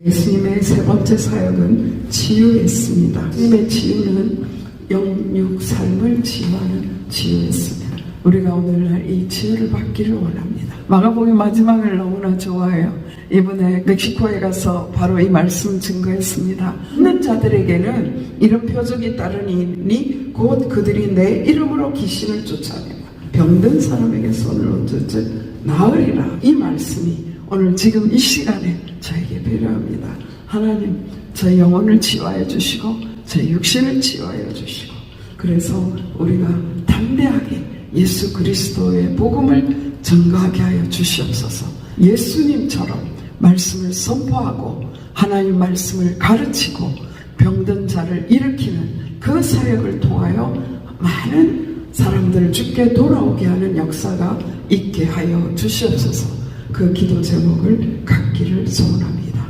예수님의 세 번째 사역은 치유였습니다. 예수님의 치유는 영육 삶을 치유하는 치유였습니다. 우리가 오늘날 이 치유를 받기를 원합니다. 마가복음 마지막을 너무나 좋아해요. 이번에 멕시코에 가서 바로 이 말씀 증거했습니다. 믿는 자들에게는 이런 표적이 따르니 곧 그들이 내 이름으로 귀신을 쫓아내고 병든 사람에게 손을 얹을지 나으리라. 이 말씀이 오늘 지금 이 시간에 저에게 필요합니다. 하나님, 저 영혼을 치유하여 주시고 저 육신을 치유하여 주시고, 그래서 우리가 담대하게 예수 그리스도의 복음을 전가하게 하여 주시옵소서. 예수님처럼 말씀을 선포하고 하나님 말씀을 가르치고 병든 자를 일으키는 그 사역을 통하여 많은 사람들을 주께 돌아오게 하는 역사가 있게 하여 주시옵소서. 그 기도 제목을 갖기를 소원합니다.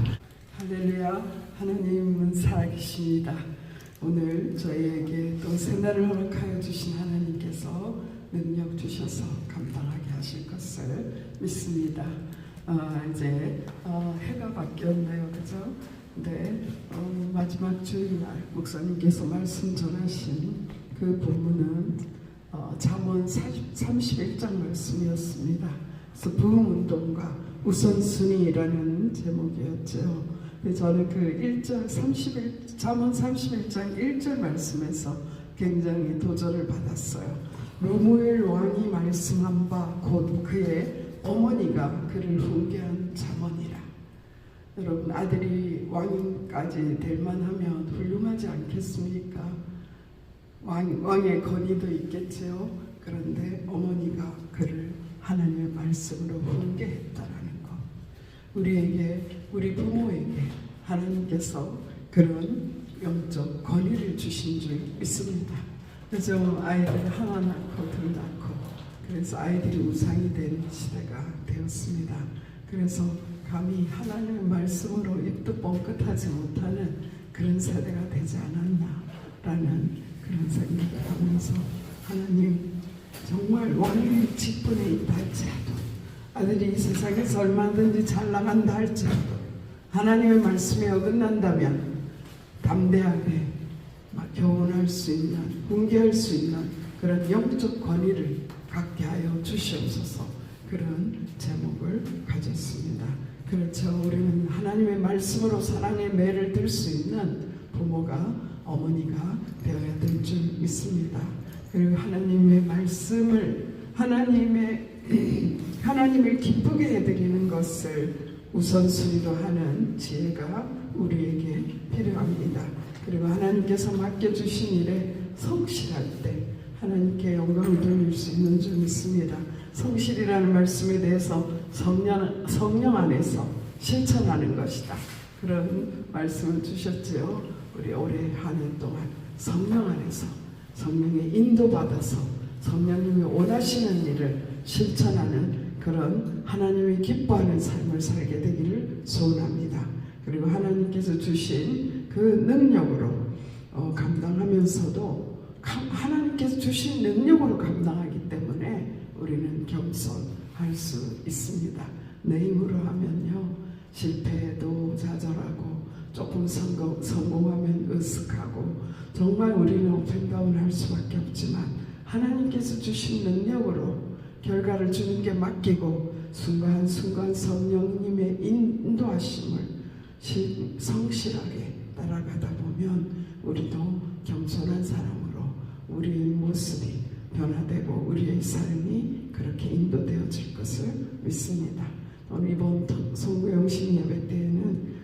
할렐루야. 하나님은 살아계십니다. 오늘 저희에게 또 새날을 허락하여 주신 하나님께서 능력 주셔서 감당하게 하실 것을 믿습니다. 이제 해가 바뀌었네요, 그죠? 근데 마지막 주일날 목사님께서 말씀 전하신 그 본문은 잠언 31장 말씀이었습니다. 그래서 부흥운동과 우선순위라는 제목이었죠. 저는 그 1절 잠언 31장 1절 말씀에서 굉장히 도전을 받았어요. 루무엘 왕이 말씀한 바 곧 그의 어머니가 그를 훈계한 잠언이라. 여러분, 아들이 왕까지 될 만하면 훌륭하지 않겠습니까? 왕의 권위도 있겠지요. 그런데 어머니가 그를 하나님의 말씀으로 훈계했다라는 것. 우리 부모에게 하나님께서 그런 영적 권위를 주신 줄 믿습니다. 그래서 아이들 하나 낳고 둘 낳고, 그래서 아이들이 우상이 된 시대가 되었습니다. 그래서 감히 하나님의 말씀으로 입도 뻥끗하지 못하는 그런 세대가 되지 않았나라는 그런 생각을 하면서, 하나님, 정말 왕의 직분에 있다 할지라도, 아들이 이 세상에서 얼마든지 잘 나간다 할지라도 하나님의 말씀에 어긋난다면 담대하게 교훈할 수 있는, 훈계할 수 있는 그런 영적 권위를 갖게 하여 주시옵소서. 그런 제목을 가졌습니다. 그렇죠. 우리는 하나님의 말씀으로 사랑의 매를 들 수 있는 부모가, 어머니가 되어야 될 줄 믿습니다. 그리고 하나님의 말씀을, 하나님을 기쁘게 해드리는 것을 우선순위로 하는 지혜가 우리에게 필요합니다. 그리고 하나님께서 맡겨주신 일에 성실할 때 하나님께 영광을 돌릴 수 있는 줄 믿습니다. 성실이라는 말씀에 대해서 성령 안에서 실천하는 것이다, 그런 말씀을 주셨지요. 우리 올해 한 해 동안 성령 안에서 성령의 인도받아서 성령님이 원하시는 일을 실천하는 그런 하나님이 기뻐하는 삶을 살게 되기를 소원합니다. 그리고 하나님께서 주신 그 능력으로 감당하면서도 하나님께서 주신 능력으로 감당하기 때문에 우리는 겸손할 수 있습니다. 내 힘으로 하면요, 실패해도 좌절하고 조금 성공하면 으쓱하고 정말 우리는 업앤다운 할 수밖에 없지만, 하나님께서 주신 능력으로 결과를 주는 게 맡기고 순간순간 성령님의 인도하심을 성실하게 따라가다 보면 우리도 겸손한 사람으로 우리의 모습이 변화되고 우리의 삶이 그렇게 인도되어질 것을 믿습니다. 오늘 이번 성구영신 예배 때에는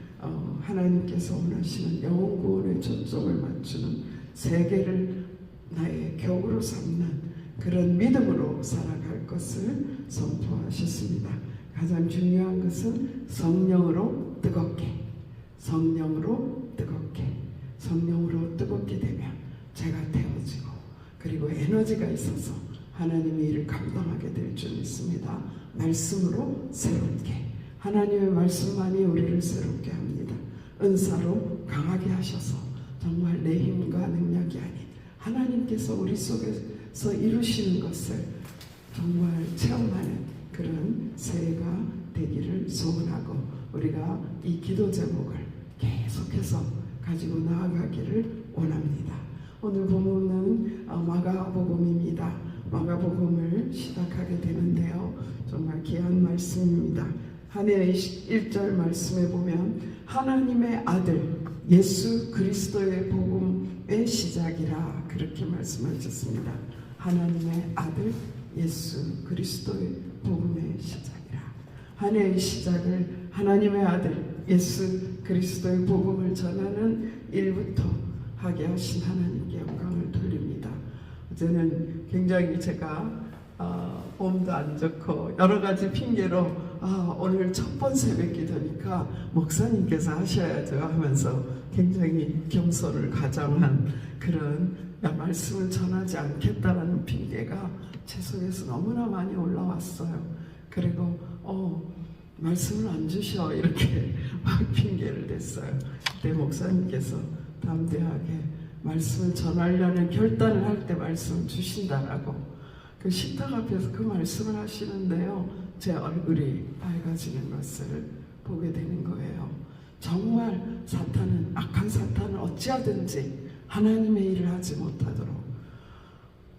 하나님께서 원하시는 영혼 구원에 초점을 맞추는 세계를 나의 격으로 삼는 그런 믿음으로 살아갈 것을 선포하셨습니다. 가장 중요한 것은 성령으로 뜨겁게 되면 제가 태워지고, 그리고 에너지가 있어서 하나님의 일을 감당하게 될 줄 믿습니다. 말씀으로 새롭게, 하나님의 말씀만이 우리를 새롭게 합니다. 은사로 강하게 하셔서 정말 내 힘과 능력이 아닌 하나님께서 우리 속에서 이루시는 것을 정말 체험하는 그런 새해가 되기를 소원하고, 우리가 이 기도 제목을 계속해서 가지고 나아가기를 원합니다. 오늘 본문은 마가복음입니다. 마가복음을 시작하게 되는데요. 정말 귀한 말씀입니다. 한해의 1절 말씀에 보면 하나님의 아들 예수 그리스도의 복음의 시작이라 그렇게 말씀하셨습니다. 하나님의 아들 예수 그리스도의 복음의 시작이라. 한 해의 시작을 하나님의 아들 예수 그리스도의 복음을 전하는 일부터 하게 하신 하나님께 영광을 돌립니다. 어제는 굉장히 제가 몸도 안 좋고 여러 가지 핑계로 오늘 첫 번 새벽 기도니까 목사님께서 하셔야죠 하면서 굉장히 겸손을 가장한 그런 말씀을 전하지 않겠다라는 핑계가 제 속에서 너무나 많이 올라왔어요. 그리고 말씀을 안 주셔 이렇게 막 핑계를 댔어요. 그때 목사님께서 담대하게 말씀을 전하려는 결단을 할 때 말씀을 주신다라고 그 식탁 앞에서 그 말씀을 하시는데요. 제 얼굴이 밝아지는 것을 보게 되는 거예요. 정말 사탄은 악한 사탄은 어찌하든지 하나님의 일을 하지 못하도록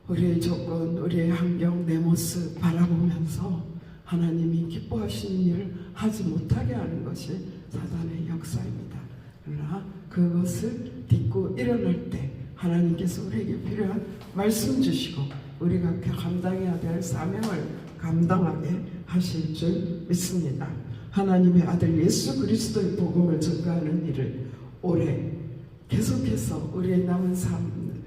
우리의 조건, 우리의 환경, 내 모습 바라보면서 하나님이 기뻐하시는 일을 하지 못하게 하는 것이 사단의 역사입니다. 그러나 그것을 딛고 일어날 때 하나님께서 우리에게 필요한 말씀 주시고 우리가 감당해야 될 사명을 감당하게 하실 줄 믿습니다. 하나님의 아들 예수 그리스도의 복음을 전가하는 일을 올해 계속해서 우리의 남은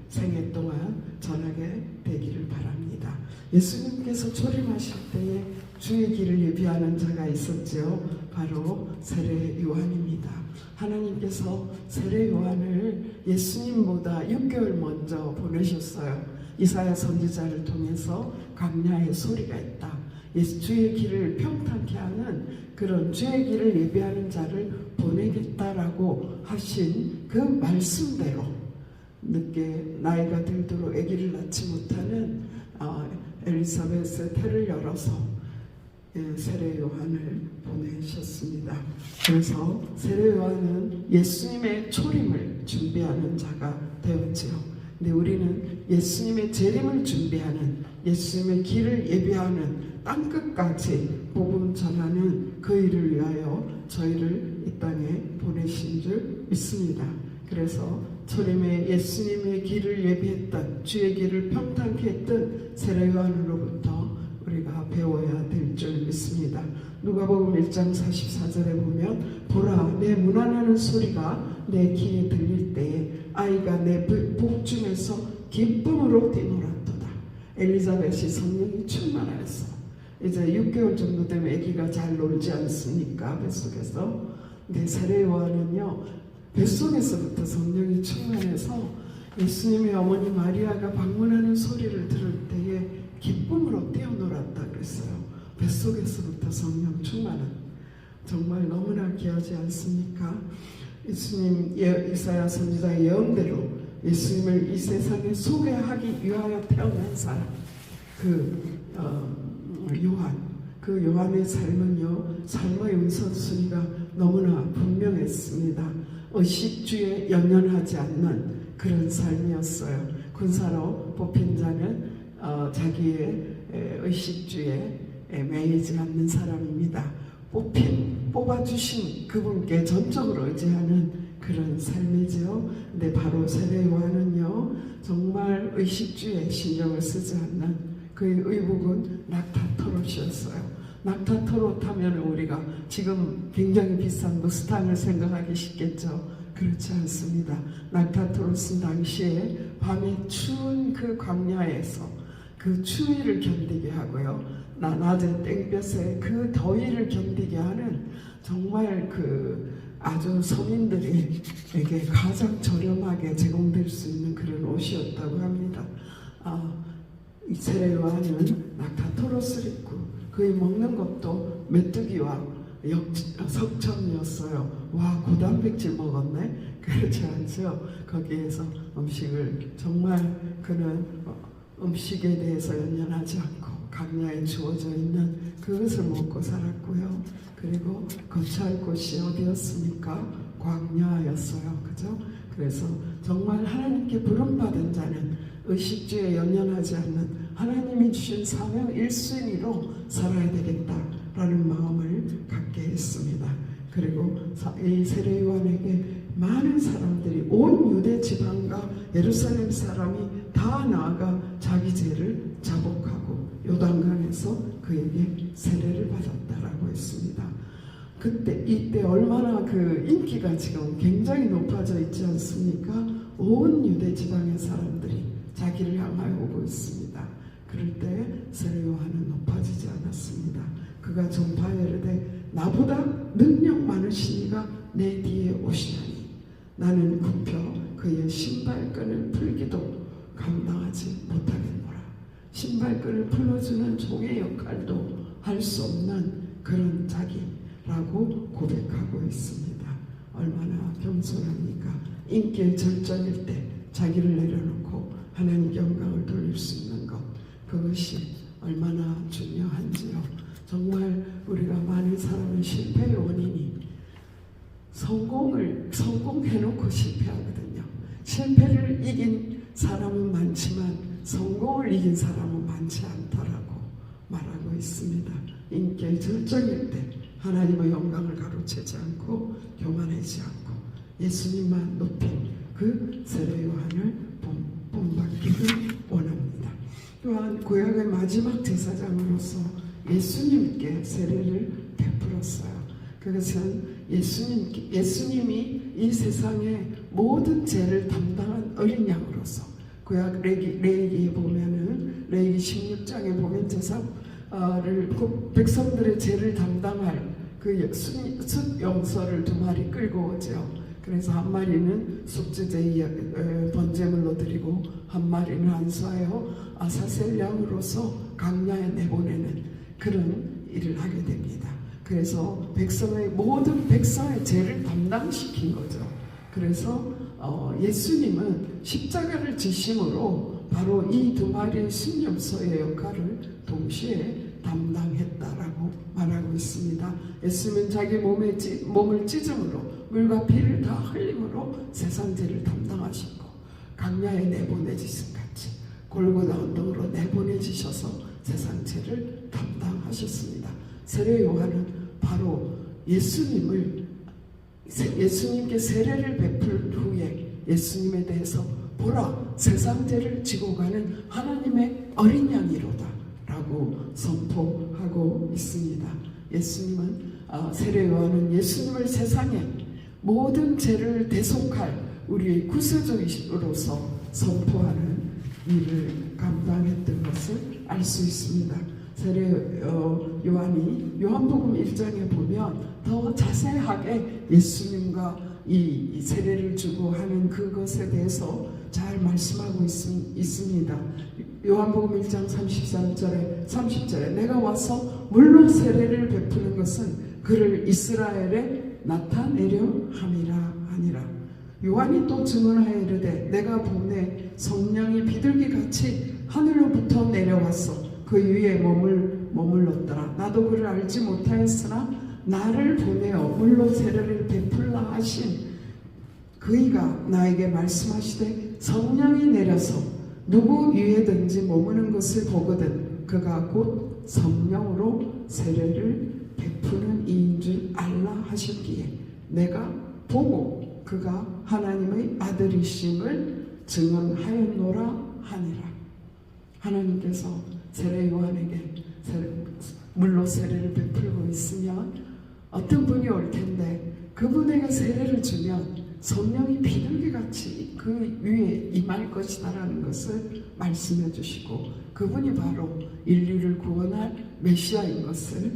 생애 동안 전하게 되기를 바랍니다. 예수님께서 초림하실 때에 주의 길을 예비하는 자가 있었죠. 바로 세례 요한입니다. 하나님께서 세례 요한을 예수님보다 6개월 먼저 보내셨어요. 이사야 선지자를 통해서 광야에 소리가 있다. 주의 길을 평탄케 하는 그런 주의 길을 예비하는 자를 보내겠다라고 하신 그 말씀대로 늦게 나이가 들도록 아기를 낳지 못하는 엘리사벳의 태를 열어서 세례 요한을 보내셨습니다. 그래서 세례 요한은 예수님의 초림을 준비하는 자가 되었지요. 근데 우리는 예수님의 재림을 준비하는 예수님의 길을 예비하는 땅끝까지 복음 전하는 그 일을 위하여 저희를 이 땅에 보내신 줄 믿습니다. 그래서 초림에 예수님의 길을 예비했던 주의 길을 평탄케 했던 세례 요한으로부터 우리가 배워야 될 줄 믿습니다. 누가복음 1장 44절에 보면 보라 내 문안하는 소리가 내 귀에 들릴 때에 아이가 내 복중에서 기쁨으로 뛰놀았도다. 엘리사벳이 성령이 충만하였어. 이제 6개월 정도 되면 아기가 잘 놀지 않습니까? 뱃속에서. 근데 세례 요한은요 뱃속에서부터 성령이 충만해서 예수님의 어머니 마리아가 방문하는 소리를 들을 때에 기쁨으로 뛰어놀았다 그랬어요. 뱃속에서부터 성령 충만한 정말 너무나 귀하지 않습니까? 예수님 이사야 선지자의 예언대로 예수님을 이 세상에 소개하기 위하여 태어난 사람 그 요한의 삶은요 삶의 우선순위가 너무나 분명했습니다. 의식주에 연연하지 않는 그런 삶이었어요. 군사로 뽑힌 자는 자기의 의식주에 매이지 않는 사람입니다. 뽑아주신 그분께 전적으로 의지하는 그런 삶이죠. 근데 바로 세례 요한은요 정말 의식주에 신경을 쓰지 않는 그의 의복은 낙타토롯이었어요. 낙타토롯 하면 우리가 지금 굉장히 비싼 무스탕을 생각하기 쉽겠죠. 그렇지 않습니다. 낙타토롯은 당시에 밤에 추운 그 광야에서 그 추위를 견디게 하고요. 낮에 땡볕에 그 더위를 견디게 하는 정말 그 아주 서민들에게 가장 저렴하게 제공될 수 있는 그런 옷이었다고 합니다. 이 세례 요한은 낙타토롯을 입고 그의 먹는 것도 메뚜기와 석청이었어요. 와 고단백질 먹었네? 그렇지 않죠. 거기에서 음식을 정말 그는 음식에 대해서 연연하지 않고 강야에 주어져 있는 그것을 먹고 살았고요. 그리고 거처할 곳이 어디였습니까? 광야였어요. 그죠? 그래서 정말 하나님께 부름받은 자는 의식주에 연연하지 않는 하나님이 주신 사명 1순위로 살아야 되겠다라는 마음을 갖게 했습니다. 그리고 이 세례 요한에게 많은 사람들이 온 유대 지방과 예루살렘 사람이 다 나아가 자기 죄를 자복하고 요단강에서 그에게 세례를 받았다라고 했습니다. 이때 얼마나 그 인기가 지금 굉장히 높아져 있지 않습니까? 온 유대 지방의 사람들이 자기를 향하여 오고 있습니다. 그럴 때 세례 요한은 높아지지 않았습니다. 그가 전파에 이르되 나보다 능력 많으신 이가 내 뒤에 오시나니 나는 굽혀 그의 신발끈을 풀기도 감당하지 못하겠노라. 신발끈을 풀어주는 종의 역할도 할 수 없는 그런 자기라고 고백하고 있습니다. 얼마나 겸손합니까? 인기의 절정일 때 자기를 내려놓고 하나님께 영광을 돌릴 수 있는 것, 그것이 얼마나 중요한지요. 정말 우리가 많은 사람의 실패의 원인이 성공해놓고 실패하거든요. 실패를 이긴 사람은 많지만 성공을 이긴 사람은 많지 않다라고 말하고 있습니다. 인기의 절정일 때 하나님의 영광을 가로채지 않고 교만하지 않고 예수님만 높인 그 세례 요한을 본받기를 원합니다. 또한 구약의 마지막 제사장으로서 예수님께 세례를 베풀었어요. 그것은 예수님이 이 세상의 모든 죄를 담당한 어린 양으로서 구약 레위기에 보면은 레위기 16장에 보면 제사를 백성들의 죄를 담당할 그 숫용서를 2마리 끌고 오죠. 그래서 한 마리는 속죄제 번제물로 드리고 한 마리는 안수하여 아사셀 양으로서 강야에 내보내는 그런 일을 하게 됩니다. 그래서 모든 백성의 죄를 담당시킨 거죠. 그래서 예수님은 십자가를 지심으로 바로 이 2마리의 순념소의 역할을 동시에 담당했다라고 말하고 있습니다. 예수님은 자기 몸을 찢음으로 물과 피를 다 흘림으로 세상 죄를 담당하시고 강야에 내보내지신 같이 골고다 언덕으로 내보내지셔서 세상 죄를 담당하셨습니다. 세례 요한은 바로 예수님께 세례를 베풀 후에 예수님에 대해서 보라 세상 죄를 지고 가는 하나님의 어린 양이로다 라고 선포하고 있습니다. 세례 요한은 예수님을 세상에 모든 죄를 대속할 우리의 구세주로서 선포하는 일을 감당했던 것을 알 수 있습니다. 세례 요한이 요한복음 1장에 보면 더 자세하게 예수님과 이 세례를 주고 하는 그것에 대해서 잘 말씀하고 있습니다. 요한복음 1장 30절에 내가 와서 물로 세례를 베푸는 것은 그를 이스라엘에 나타내려 함이라 하니라. 요한이 또 증언하여 이르되 내가 보내 성령이 비둘기같이 하늘로부터 내려와서 그 위에 머물렀더라. 나도 그를 알지 못하였으나 나를 보내어 물로 세례를 베풀라 하신 그이가 나에게 말씀하시되 성령이 내려서 누구 위에든지 머무는 것을 보거든 그가 곧 성령으로 세례를 베푸는 이인 줄 알라 하셨기에 내가 보고 그가 하나님의 아들이심을 증언하였노라 하니라. 하나님께서 세례 요한에게 물로 세례를 베풀고 있으면 어떤 분이 올 텐데 그분에게 세례를 주면 성령이 비둘기같이 그 위에 임할 것이다라는 것을 말씀해 주시고 그분이 바로 인류를 구원할 메시아인 것을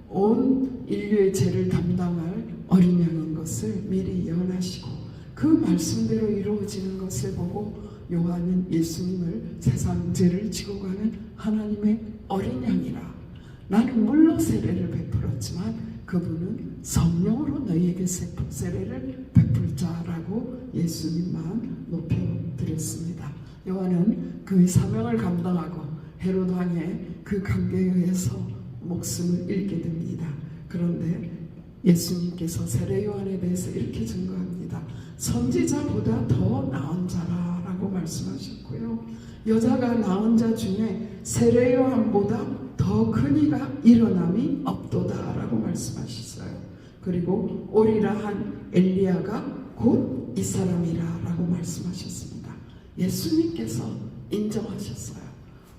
온 인류의 죄를 담당할 어린 양인 것을 미리 예언하시고 그 말씀대로 이루어지는 것을 보고 요한은 예수님을 세상 죄를 지고 가는 하나님의 어린 양이라. 나는 물로 세례를 베풀었지만 그분은 성령으로 너희에게 세례를 베풀 자라고 예수님만 높여드렸습니다. 요한은 그의 사명을 감당하고 헤롯 왕의 그 관계에 의해서 목숨을 잃게 됩니다. 그런데 예수님께서 세례 요한에 대해서 이렇게 증거합니다. 선지자보다 더 나은 자라라고 말씀하셨고요. 여자가 낳은 자 중에 세례 요한보다 더 큰 이가 일어남이 없도다라고 말씀하셨어요. 그리고 오리라 한 엘리야가 곧 이 사람이라라고 말씀하셨습니다. 예수님께서 인정하셨어요.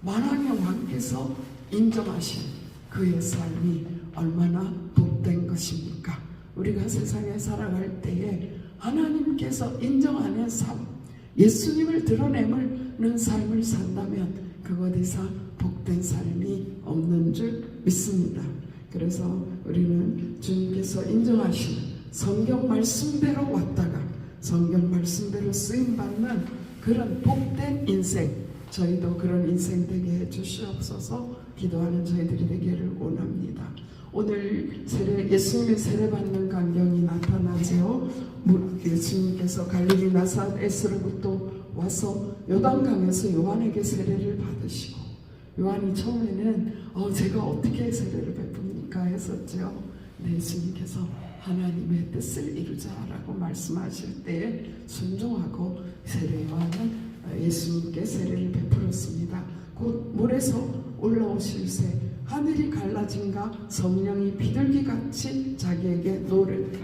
만왕의 왕께서 인정하신 그의 삶이 얼마나 복된 것입니까? 우리가 세상에 살아갈 때에 하나님께서 인정하는 삶, 예수님을 드러내는 삶을 산다면 그것 이상 복된 삶이 없는 줄 믿습니다. 그래서 우리는 주님께서 인정하시는 성경 말씀대로 왔다가 성경 말씀대로 쓰임받는 그런 복된 인생, 저희도 그런 인생 되게 해주시옵소서 기도하는 저희들이 되기를 원합니다. 오늘 예수님의 세례받는 광경이 나타나죠. 예수님께서 갈릴리 나사렛으로부터 와서 요단강에서 요한에게 세례를 받으시고, 요한이 처음에는 제가 어떻게 세례를 베풉니까 했었죠. 근데 예수님께서 하나님의 뜻을 이루자라고 말씀하실 때에 순종하고 세례 요한은 예수님께 세례를 베풀었습니다. 곧 물에서 올라오실새 하늘이 갈라진가 성령이 비둘기같이 자기에게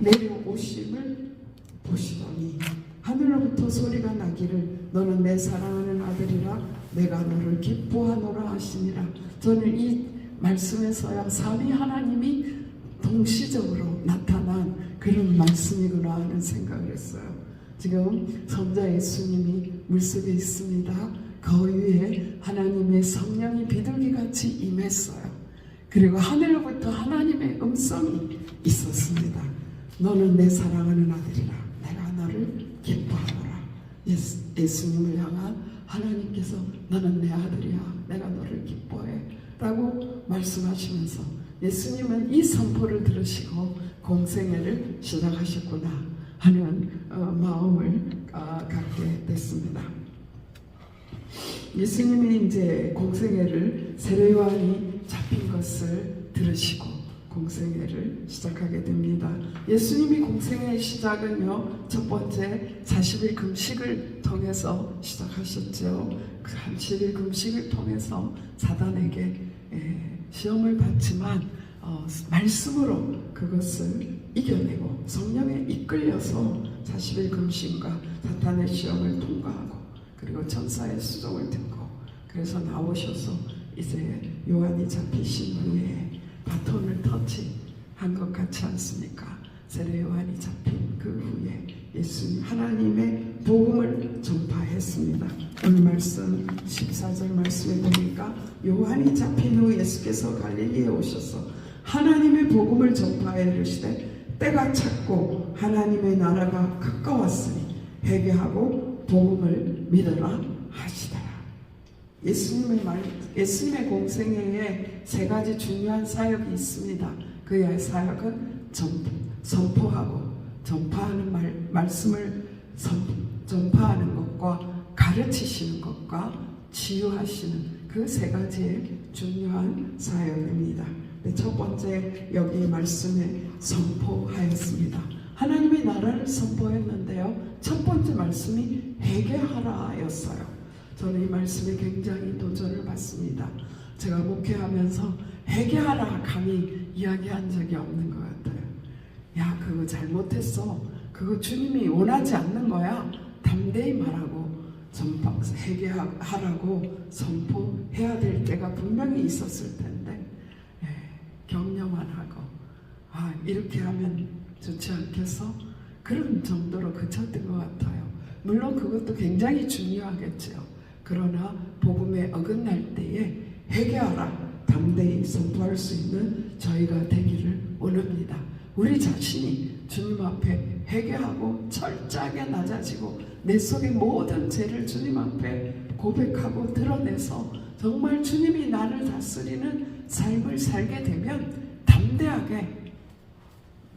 내려오심을 보시더니 하늘로부터 소리가 나기를 너는 내 사랑하는 아들이라 내가 너를 기뻐하노라 하시니라. 저는 이 말씀에서야 삼위 하나님이 동시적으로 나타난 그런 말씀이구나 하는 생각을 했어요. 지금 성자 예수님이 물속에 있습니다. 그 위에 하나님의 성령이 비둘기같이 임했어요. 그리고 하늘로부터 하나님의 음성이 있었습니다. 너는 내 사랑하는 아들이라 내가 너를 기뻐하노라. 예수님을 향한 하나님께서 너는 내 아들이야 내가 너를 기뻐해 라고 말씀하시면서 예수님은 이 선포를 들으시고 공생애를 시작하셨구나 하는 마음을 갖게 됐습니다. 예수님이 이제 공생애를 세례 요한이 잡힌 것을 들으시고 공생애를 시작하게 됩니다. 예수님이 공생애의 시작은요, 첫 번째 40일 금식을 통해서 시작하셨죠. 그 30일 금식을 통해서 사단에게 시험을 받지만 말씀으로 그것을 이겨내고 성령에 이끌려서 40일 금식과 사탄의 시험을 통과하고 그리고 천사의 수종을 듣고 그래서 나오셔서 이제 요한이 잡히신 후에 바톤을 터치한 것 같지 않습니까? 세례 요한이 잡힌 그 후에 예수님 하나님의 복음을 전파했습니다. 오늘 말씀 14절 말씀에 보니까 요한이 잡힌 후 예수께서 갈릴리에 오셔서 하나님의 복음을 전파해 이르시되 때가 찼고 하나님의 나라가 가까웠으니 회개하고 복음을 믿어라 하시더라. 예수님의 공생애에 세 가지 중요한 사역이 있습니다. 그의 사역은 선포하고 전파하는 말씀을 전파하는 것과 가르치시는 것과 치유하시는 그 세 가지의 중요한 사역입니다. 첫 번째 여기 말씀에 선포하였습니다. 하나님의 나라를 선포했는데요. 첫 번째 말씀이 회개하라였어요. 저는 이 말씀에 굉장히 도전을 받습니다. 제가 목회하면서 회개하라 감히 이야기한 적이 없는 것 같아요. 야, 그거 잘못했어. 그거 주님이 원하지 않는 거야. 담대히 말하고 회개하라고 선포해야 될 때가 분명히 있었을 텐데 격려만 하고 이렇게 하면 좋지 않겠어? 그런 정도로 그쳤던 것 같아요. 물론 그것도 굉장히 중요하겠죠. 그러나 복음에 어긋날 때에 회개하라 담대히 선포할 수 있는 저희가 되기를 원합니다. 우리 자신이 주님 앞에 회개하고 철저하게 낮아지고 내 속의 모든 죄를 주님 앞에 고백하고 드러내서 정말 주님이 나를 다스리는 삶을 살게 되면 담대하게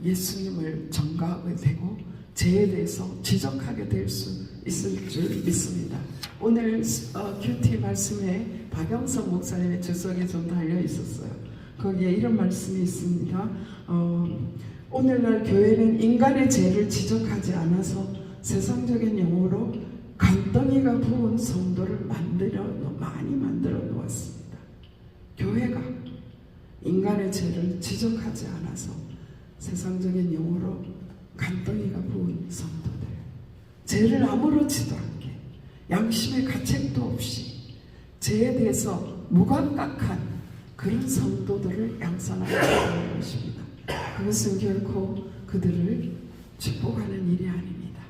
예수님을 전가하게 되고 죄에 대해서 지적하게 될 수 있을 줄 믿습니다. 오늘 큐티 말씀에 박영석 목사님의 주석에 좀 달려 있었어요. 거기에 이런 말씀이 있습니다. 오늘날 교회는 인간의 죄를 지적하지 않아서 세상적인 용어로 간덩이가 부은 성도를 많이 만들어 놓았습니다. 교회가 인간의 죄를 지적하지 않아서 세상적인 용어로 간덩이가 부은 성도들, 죄를 아무렇지도 않게 양심의 가책도 없이 죄에 대해서 무감각한 그런 성도들을 양산하게 되는 것입니다. 그것은 결코 그들을 축복하는 일이 아닙니다.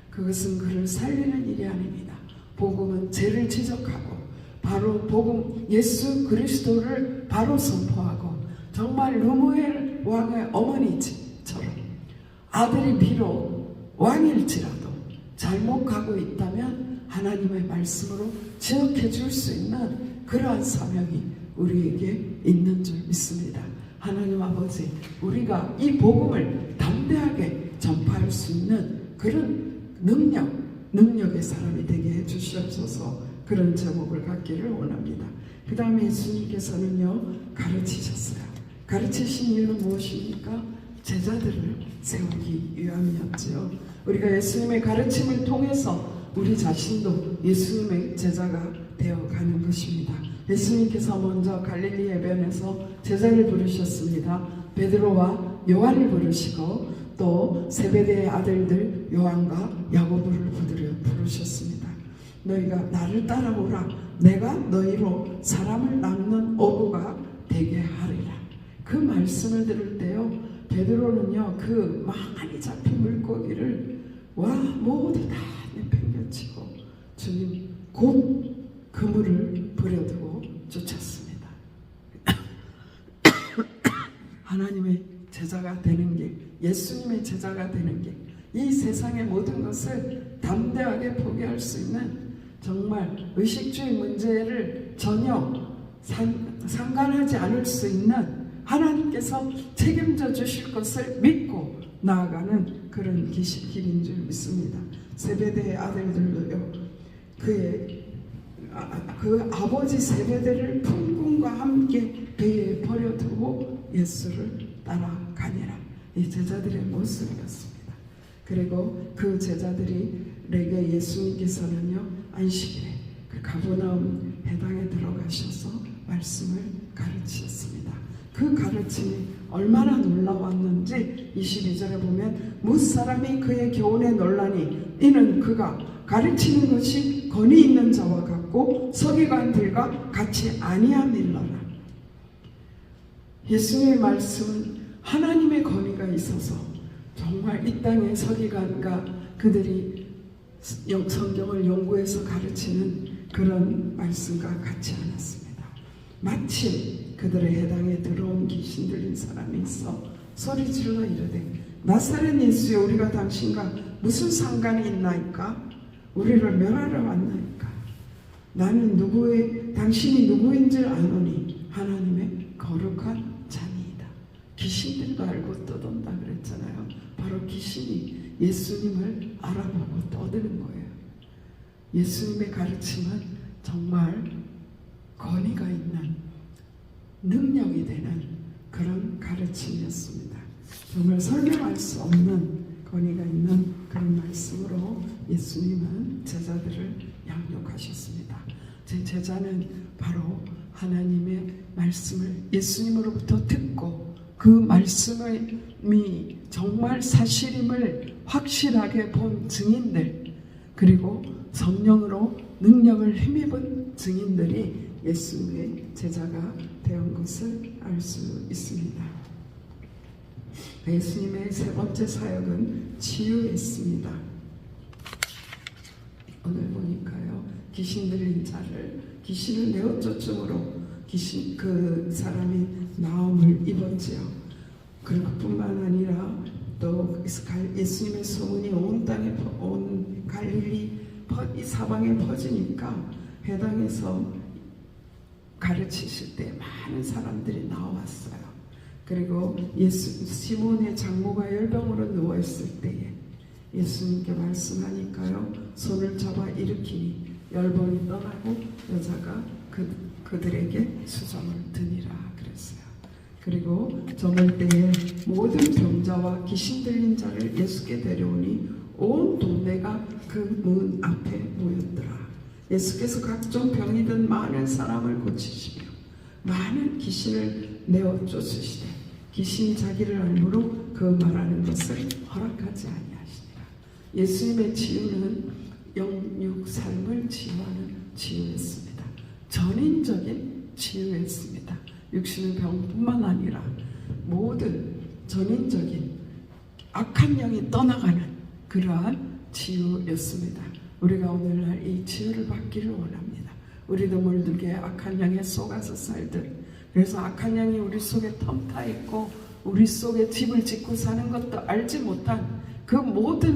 그것은 그를 살리는 일이 아닙니다. 복음은 죄를 지적하고 바로 복음 예수 그리스도를 바로 선포하고 정말 르무엘 왕의 어머니처럼 아들이 비록 왕일지라도 잘못 가고 있다면 하나님의 말씀으로 지적해 줄 수 있는 그러한 사명이 우리에게 있는 줄 믿습니다. 하나님 아버지, 우리가 이 복음을 담대하게 전파할 수 있는 그런 능력의 사람이 되게 해주시옵소서. 그런 제목을 갖기를 원합니다. 그 다음에 예수님께서는요 가르치셨어요. 가르치신 이유는 무엇입니까? 제자들을 세우기 위함이었지요. 우리가 예수님의 가르침을 통해서 우리 자신도 예수님의 제자가 되어가는 것입니다. 예수님께서 먼저 갈릴리 해변에서 제자를 부르셨습니다. 베드로와 요한을 부르시고 또 세베대의 아들들 요한과 야고보를 부르셨습니다. 너희가 나를 따라오라. 내가 너희로 사람을 낚는 어부가 되게 하리라. 그 말씀을 들을 때요 베드로는요 그 많이 잡힌 물고기를 모두 다 내팽개치고 주님 곧 그물을 버려두고 쫓았습니다. 하나님의 제자가 되는 길, 예수님의 제자가 되는 길, 이 세상의 모든 것을 담대하게 포기할 수 있는 정말 의식주의 문제를 전혀 상관하지 않을 수 있는 하나님께서 책임져 주실 것을 믿고 나아가는 그런 길인 줄 믿습니다. 세베대의 아들들도요 그 아버지 세베대를 품꾼과 함께 배에 버려두고 예수를 따라가니라. 이 제자들의 모습이었습니다. 그리고 그 제자들에게 예수님께서는요 안식일에 그 가버나움 해당에 들어가셔서 말씀을 가르치셨습니다. 그 가르침이 얼마나 놀라웠는지 22절에 보면 무사람이 그의 교훈에 놀라니 이는 그가 가르치는 것이 권위 있는 자와 같고 서기관들과 같이 아니함일러라. 예수님의 말씀은 하나님의 권위가 있어서 정말 이 땅의 서기관과 그들이 성경을 연구해서 가르치는 그런 말씀과 같지 않았습니다. 마침 그들의 해당에 들어온 귀신 들린 사람이 있어 소리질러 이르되 나사렛 예수여 우리가 당신과 무슨 상관이 있나이까? 우리를 멸하러 왔나이까? 나는 당신이 누구인 줄 아노니 하나님의 거룩한 자니이다. 귀신들도 알고 떠돈다 그랬잖아요. 바로 귀신이 예수님을 알아보고 떠드는 거예요. 예수님의 가르침은 정말 권위가 있는 능력이 되는 그런 가르침이었습니다. 정말 설명할 수 없는 권위가 있는 그런 말씀으로 예수님은 제자들을 양육하셨습니다. 제 제자는 바로 하나님의 말씀을 예수님으로부터 듣고 그 말씀이 정말 사실임을 확실하게 본 증인들, 그리고 성령으로 능력을 힘입은 증인들이 예수님의 제자가 되온 것을 알 수 있습니다. 예수님의 세 번째 사역은 치유했습니다. 오늘 보니까요, 귀신 들린 자를 귀신을 내어 쫓음으로 그 사람이 나음을 입었지요. 그뿐만 아니라 또 예수님의 소문이 온 땅에 온 갈릴리 사방에 퍼지니까 회당에서 가르치실 때 많은 사람들이 나왔어요. 그리고 시몬의 장모가 열병으로 누워있을 때에 예수님께 말씀하니까요. 손을 잡아 일으키니 열번이 떠나고 여자가 그들에게 수정을 드니라 그랬어요. 그리고 저물 때에 모든 병자와 귀신 들린 자를 예수께 데려오니 온 동네가 그 문 앞에 모였더라. 예수께서 각종 병이 든 많은 사람을 고치시며 많은 귀신을 내어 쫓으시되 귀신이 자기를 알므로 그 말하는 것을 허락하지 아니하시니라. 예수님의 치유는 영육 삶을 치유하는 치유였습니다. 전인적인 치유였습니다. 육신의 병뿐만 아니라 모든 전인적인 악한 영이 떠나가는 그러한 치유였습니다. 우리가 오늘날 이 치유를 받기를 원합니다. 우리도 물들게 악한 영에 속아서 살들, 그래서 악한 영이 우리 속에 텀타 있고 우리 속에 집을 짓고 사는 것도 알지 못한 그 모든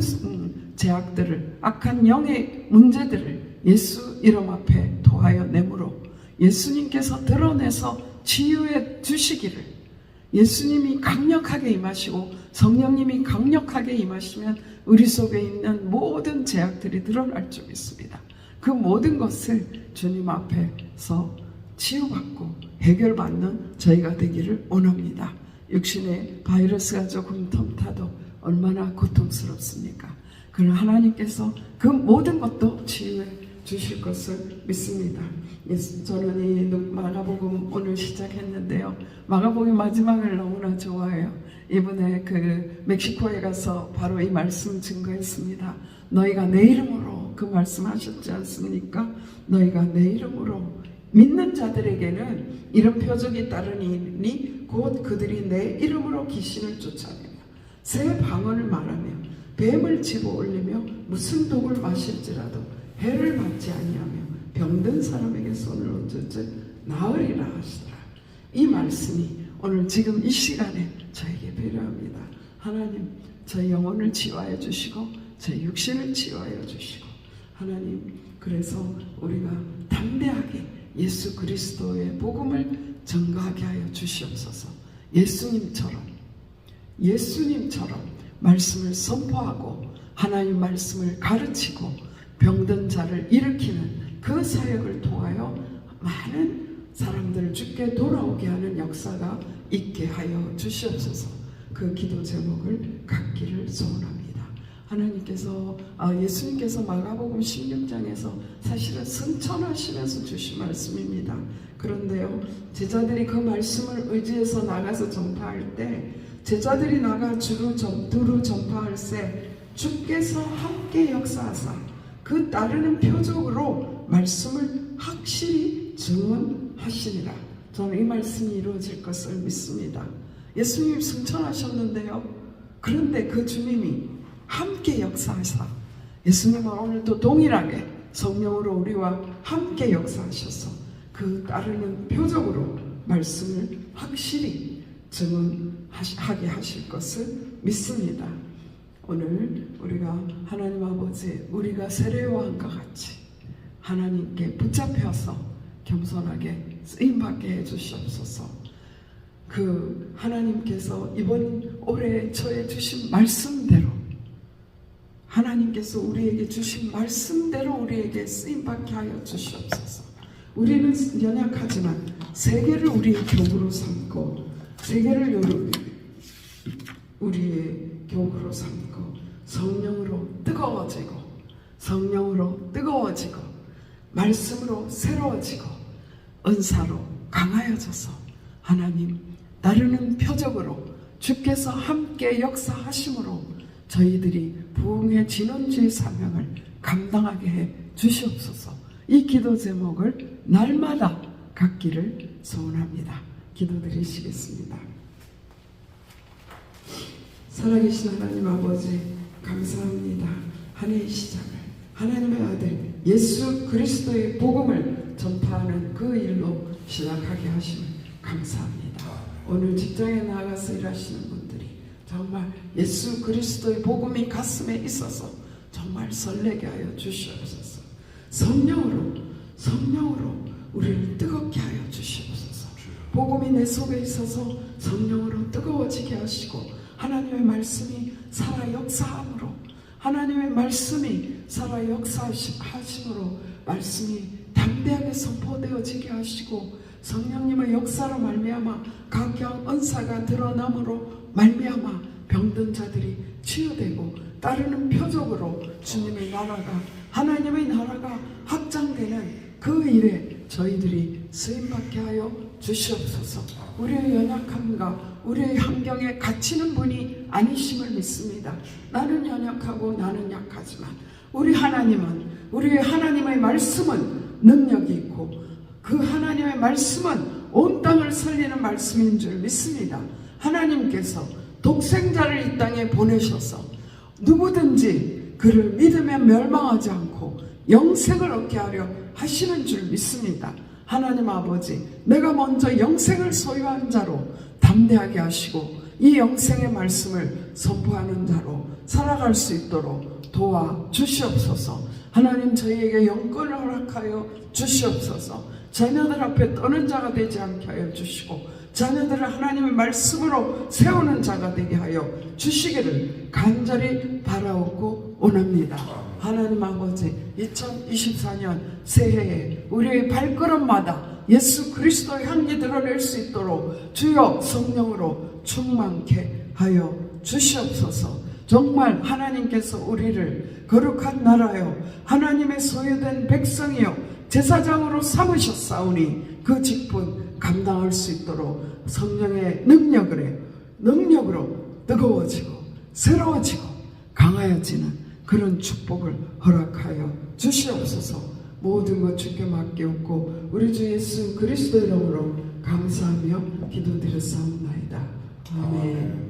제약들을, 악한 영의 문제들을 예수 이름 앞에 도하여 내므로 예수님께서 드러내서 치유해 주시기를, 예수님이 강력하게 임하시고 성령님이 강력하게 임하시면 우리 속에 있는 모든 제약들이 드러날 줄 믿습니다. 그 모든 것을 주님 앞에서 치유받고 해결받는 저희가 되기를 원합니다. 육신의 바이러스가 조금 텀타도 얼마나 고통스럽습니까? 그러나 하나님께서 그 모든 것도 치유해 주실 것을 믿습니다. 저는 이 마가복음 오늘 시작했는데요. 마가복음 마지막을 너무나 좋아해요. 이번에 그 멕시코에 가서 바로 이 말씀 증거했습니다. 너희가 내 이름으로, 그 말씀하셨지 않습니까? 너희가 내 이름으로, 믿는 자들에게는 이런 표적이 따르니 곧 그들이 내 이름으로 귀신을 쫓아내며 새 방언을 말하며 뱀을 집어 올리며 무슨 독을 마실지라도 해를 받지 아니하며 병든 사람에게 손을 얹을지 나으리라 하시더라. 이 말씀이 오늘 지금 이 시간에 저에게 필요합니다. 하나님, 저 영혼을 치유하여 주시고 저 육신을 치유하여 주시고, 하나님, 그래서 우리가 담대하게 예수 그리스도의 복음을 전가하게 하여 주시옵소서. 예수님처럼 말씀을 선포하고 하나님 말씀을 가르치고 병든 자를 일으키는 그 사역을 통하여 많은 사람들을 주께 돌아오게 하는 역사가 있게 하여 주시옵소서. 그 기도 제목을 갖기를 소원합니다. 하나님께서, 예수님께서 마가복음 16장에서 사실은 승천하시면서 주신 말씀입니다. 그런데요, 제자들이 그 말씀을 의지해서 나가서 전파할 때, 제자들이 나가 두루 전파할 때 주께서 함께 역사하사 그 따르는 표적으로 말씀을 확실히 증언하시니라. 저는 이 말씀이 이루어질 것을 믿습니다. 예수님 승천하셨는데요, 그런데 그 주님이 함께 역사하사, 예수님은 오늘도 동일하게 성령으로 우리와 함께 역사하셔서 그 따르는 표적으로 말씀을 확실히 증언하게 하실 것을 믿습니다. 오늘 우리가 하나님 아버지, 우리가 세례요한과 같이 하나님께 붙잡혀서 겸손하게 쓰임받게 해주시옵소서. 그 하나님께서 이번 올해 저에 주신 말씀대로, 하나님께서 우리에게 주신 말씀대로 우리에게 쓰임받게 하여 주시옵소서. 우리는 연약하지만 세계를 우리의 격으로 삼고, 세계를 우리의 격으로 삼고 성령으로 뜨거워지고 말씀으로 새로워지고 은사로 강하여져서 하나님 따르는 표적으로 주께서 함께 역사하심으로 저희들이 부흥의 진원주의 사명을 감당하게 해 주시옵소서. 이 기도 제목을 날마다 갖기를 소원합니다. 기도드리시겠습니다. 살아계신 하나님 아버지, 감사합니다. 한 해의 시작을 하나님의 아들 예수 그리스도의 복음을 전파하는 그 일로 시작하게 하심을 감사합니다. 오늘 직장에 나가서 일하시는 분들이 정말 예수 그리스도의 복음이 가슴에 있어서 정말 설레게 하여 주시옵소서. 성령으로 우리를 뜨겁게 하여 주시옵소서. 복음이 내 속에 있어서 성령으로 뜨거워지게 하시고 하나님의 말씀이 살아 역사함으로 하나님의 말씀이 살아 역사하심으로 말씀이 담대하게 선포되어지게 하시고 성령님의 역사로 말미암아 각양 은사가 드러남으로 말미암아 병든 자들이 치유되고 따르는 표적으로 주님의 나라가 하나님의 나라가 확장되는 그 일에 저희들이 쓰임받게 하여 주시옵소서. 우리의 연약함과 우리의 환경에 갇히는 분이 아니심을 믿습니다. 나는 연약하고 나는 약하지만 우리 하나님은, 우리의 하나님의 말씀은 능력이 있고 그 하나님의 말씀은 온 땅을 살리는 말씀인 줄 믿습니다. 하나님께서 독생자를 이 땅에 보내셔서 누구든지 그를 믿으면 멸망하지 않고 영생을 얻게 하려 하시는 줄 믿습니다. 하나님 아버지, 내가 먼저 영생을 소유한 자로 담대하게 하시고 이 영생의 말씀을 선포하는 자로 살아갈 수 있도록 도와주시옵소서. 하나님, 저희에게 영권을 허락하여 주시옵소서. 자녀들 앞에 떠는 자가 되지 않게 하여 주시고 자녀들을 하나님의 말씀으로 세우는 자가 되게 하여 주시기를 간절히 바라옵고 원합니다. 하나님 아버지, 2024년 새해에 우리의 발걸음마다 예수 그리스도의 향기 드러낼 수 있도록 주여 성령으로 충만케 하여 주시옵소서. 정말 하나님께서 우리를 거룩한 나라요 하나님의 소유된 백성이요 제사장으로 삼으셨사오니 그 직분 감당할 수 있도록 성령의 능력으로 뜨거워지고 새로워지고 강하여지는 그런 축복을 허락하여 주시옵소서. 모든 것 주께 맡기옵고 우리 주 예수 그리스도 이름으로 감사하며 기도드렸사옵나이다. 아멘.